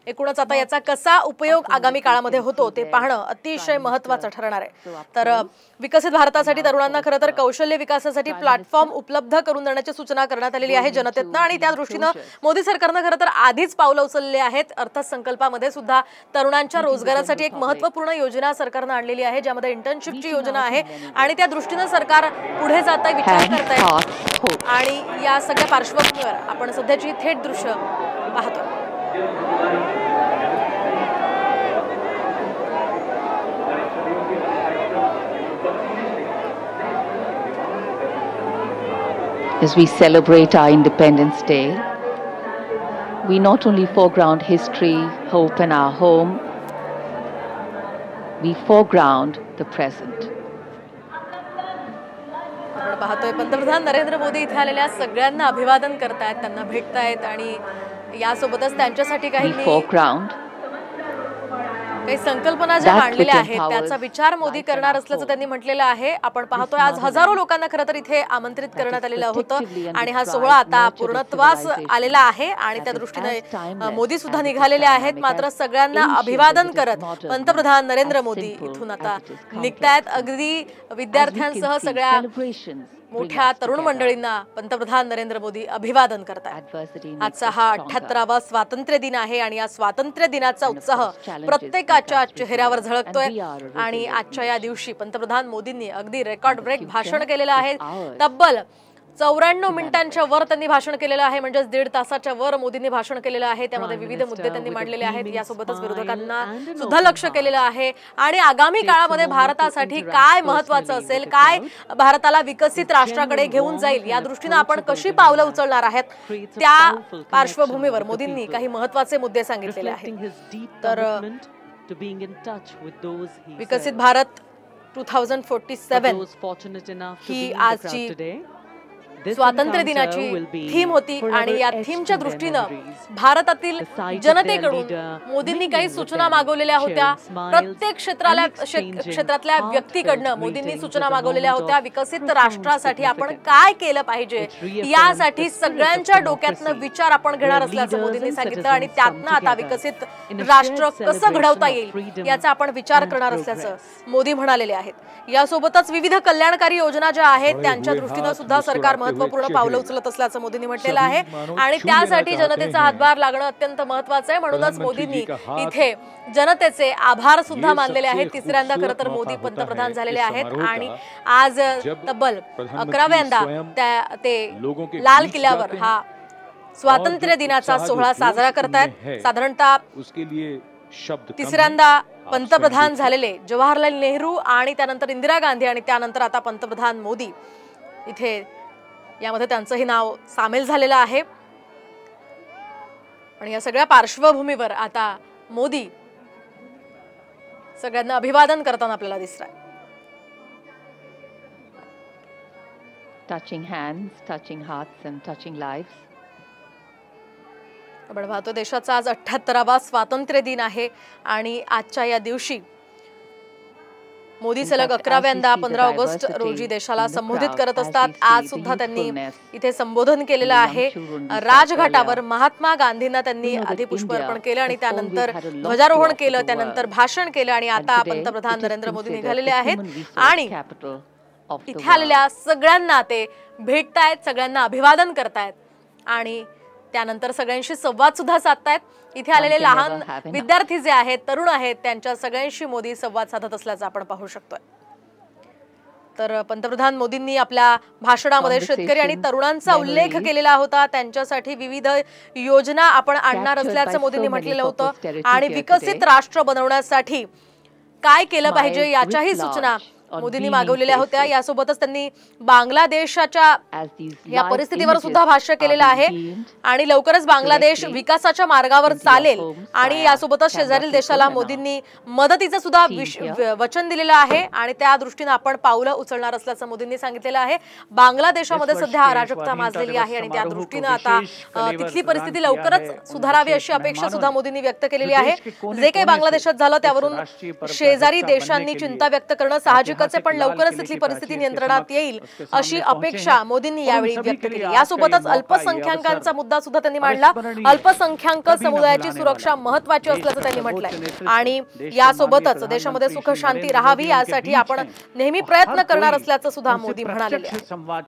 एकूणच आता याचा कसा उपयोग आगामी काळामध्ये होतो ते पाहणं अतिशय महत्त्वाचं ठरणार आहे। तर विकसित भारतासाठी तरुणांना खरं तर कौशल्य विकासासाठी प्लॅटफॉर्म उपलब्ध करून देण्याची सूचना करण्यात आलेली आहे जनतेतनं आणि त्या दृष्टीनं मोदी सरकारनं खरं तर आधीच पावलं उचलली आहेत। अर्थसंकल्पामध्ये सुद्धा तरुणांच्या रोजगारासाठी एक महत्त्वपूर्ण योजना सरकारनं आणलेली आहे ज्यामध्ये इंटर्नशिपची योजना आहे आणि त्या दृष्टीनं सरकार पुढे जात आहे, विचार करत आहे आणि या सगळ्या पार्श्वभूमीवर आपण सध्याची थेट दृश्य पाहतोय। As we celebrate our Independence Day, we not only foreground history, hope in our home, we foreground the present. आपण पाहतोय पंतप्रधान नरेंद्र मोदी इथे आलेल्या सगळ्यांना अभिवादन करतायत, त्यांना भेटतायत आणि यासोबतच त्यांच्यासाठी काही संकल्पना ज्या मांडलेल्या आहेत त्याचा विचार मोदी करणार असल्याचं त्यांनी म्हटलेलं आहे। आपण पाहतोय आज हजारो लोकांना खरं तर इथे आमंत्रित करण्यात आलेलं होतं आणि हा सोहळा आता पूर्णत्वास आलेला आहे आणि त्या दृष्टीने मोदी सुद्धा निघालेले आहेत। मात्र सगळ्यांना अभिवादन करत पंतप्रधान नरेंद्र मोदी इथून आता निघतायत। अगदी विद्यार्थ्यांसह सगळ्या मोठ्या तरुण मंडळींना पंतप्रधान नरेंद्र मोदी अभिवादन करतात। आजचा हा 78वा स्वातंत्र्य दिन आहे आणि या स्वातंत्र्य दिनाचा उत्साह प्रत्येकाच्या चेहऱ्यावर झळकतोय आणि आजच्या या दिवशी पंतप्रधान मोदींनी अगदी रेकॉर्ड ब्रेक भाषण केलेलं आहे। तब्बल 94 मिनिटांच्या वर त्यांनी भाषण केलेलं आहे, म्हणजे 1.5 तासाच्या वर मोदींनी भाषण केलेलं आहे। त्यामध्ये विविध मुद्दे त्यांनी मांडलेले आहेत, यासोबतच विरोधकांना सुद्धा लक्ष केलेलं आहे आणि आगामी काळामध्ये भारतासाठी काय महत्त्वाचं असेल, काय भारताला विकसित राष्ट्राकडे घेऊन जाईल या दृष्टीने आपण कशी पावलं उचलणार आहेत त्या पार्श्वभूमीवर मोदींनी काही महत्त्वाचे मुद्दे सांगितलेले आहेत। तर विकसित भारत 2047 ही आजची स्वातंत्र्य दिनाची थीम होती आणि या थीमच्या दृष्टीनं भारतातील जनतेकडून मोदींनी काही सूचना मागवलेल्या होत्या। प्रत्येक क्षेत्रातल्या व्यक्तीकडनं मोदींनी सूचना मागवलेल्या होत्या। विकसित राष्ट्रासाठी आपण काय केलं पाहिजे यासाठी सगळ्यांच्या डोक्यातनं विचार आपण घेणार असल्याचं मोदींनी सांगितलं आणि त्यातनं आता विकसित राष्ट्र कसं घडवता येईल याचा आपण विचार करणार असल्याचं मोदी म्हणालेले आहेत। यासोबतच विविध कल्याणकारी योजना ज्या आहेत त्यांच्या दृष्टीनं सुद्धा सरकार महत्त्वपूर्ण पावलं उचलत असल्याचं मोदींनी म्हटलेलं आहे आणि त्यासाठी जनतेचा हातभार लागणं अत्यंत महत्त्वाचं आहे। म्हणूनच मोदींनी इथे जनतेचे आभार सुद्धा मानलेले आहेत। तिसऱ्यांदा खरं तर मोदी पंतप्रधान झालेले आहेत आणि आज तब्बल 11व्यांदा ते लाल किल्ल्यावर हा स्वातंत्र्य दिनाचा सोहळा साजरा करतायत। साधारणतः तिसऱ्यांदा पंतप्रधान झालेले जवाहरलाल नेहरू आणि त्यानंतर इंदिरा गांधी आणि त्यानंतर आता पंतप्रधान मोदी इथे यामध्ये त्यांचंही नाव सामील झालेलं आहे आणि या सगळ्या पार्श्वभूमीवर आता मोदी सगळ्यांना अभिवादन करताना आपल्याला दिसतात। Touching hands, touching hearts and touching lives. आपण पाहतो देशाचा आज 78वा स्वातंत्र्य दिन आहे आणि आजच्या या दिवशी मोदी सलग 11व्यांदा 15 ऑगस्ट रोजी देशाला संबोधित करत असतात। आज सुद्धा त्यांनी इथे संबोधन केलेलं आहे। राजघाटावर महात्मा गांधींना त्यांनी आधी पुष्प अर्पण केलं आणि त्यानंतर ध्वजारोहण केलं, त्यानंतर भाषण केलं आणि आता पंतप्रधान नरेंद्र मोदी निघालेले आहेत आणि इथे आलेल्या सगळ्यांना ते भेटतायत, सगळ्यांना अभिवादन करतायत आणि त्यानंतर सगळ्यांशी संवाद सुद्धा साधतायत। इथे आलेले लहान विद्यार्थी जे आहेत, तरुण आहेत, त्यांच्या सगळ्यांशी मोदी संवाद साधत असल्याचं आपण पाहू शकतोय। तर पंतप्रधान मोदींनी आपल्या भाषणामध्ये शेतकरी आणि तरुणांचा उल्लेख केलेला होता। त्यांच्यासाठी विविध योजना आपण आणणार असल्याचं मोदींनी म्हटलेलं होतं आणि विकसित राष्ट्र बनवण्यासाठी काय केलं पाहिजे याच्याही सूचना मोदींनी मागवलेल्या होत्या। यासोबतच त्यांनी बांगलादेशाच्या या परिस्थितीवर सुद्धा भाष्य केलेलं आहे आणि लवकरच बांगलादेश विकासाच्या मार्गावर चालेल आणि यासोबतच शेजारील देशाला मोदींनी मदतीचं सुद्धा वचन दिलेलं आहे आणि त्या दृष्टीने आपण पावलं उचलणार असल्याचं मोदींनी सांगितलेलं आहे। बांगलादेशामध्ये सध्या अराजकता माजलेली आहे आणि त्या दृष्टीने आता तिथली परिस्थिती लवकरच सुधारावी अशी अपेक्षा सुद्धा मोदींनी व्यक्त केलेली आहे। जे काही बांगलादेशात झालं त्यावरून शेजारी देशांनी चिंता व्यक्त करणं साहजिक हक्काचे, पण लवकरच तिथली परिस्थिती नियंत्रणात येईल अशी अपेक्षा मोदींनी यावेळी व्यक्त केली। यासोबतच अल्पसंख्याकांचा मुद्दा सुद्धा त्यांनी मांडला। अल्पसंख्याक समुदायाची सुरक्षा महत्त्वाची असल्याचं त्यांनी म्हटलंय आणि यासोबतच देशामध्ये सुख शांती राहावी यासाठी आपण नेहमी प्रयत्न करणार असल्याचं सुद्धा मोदी म्हणाले।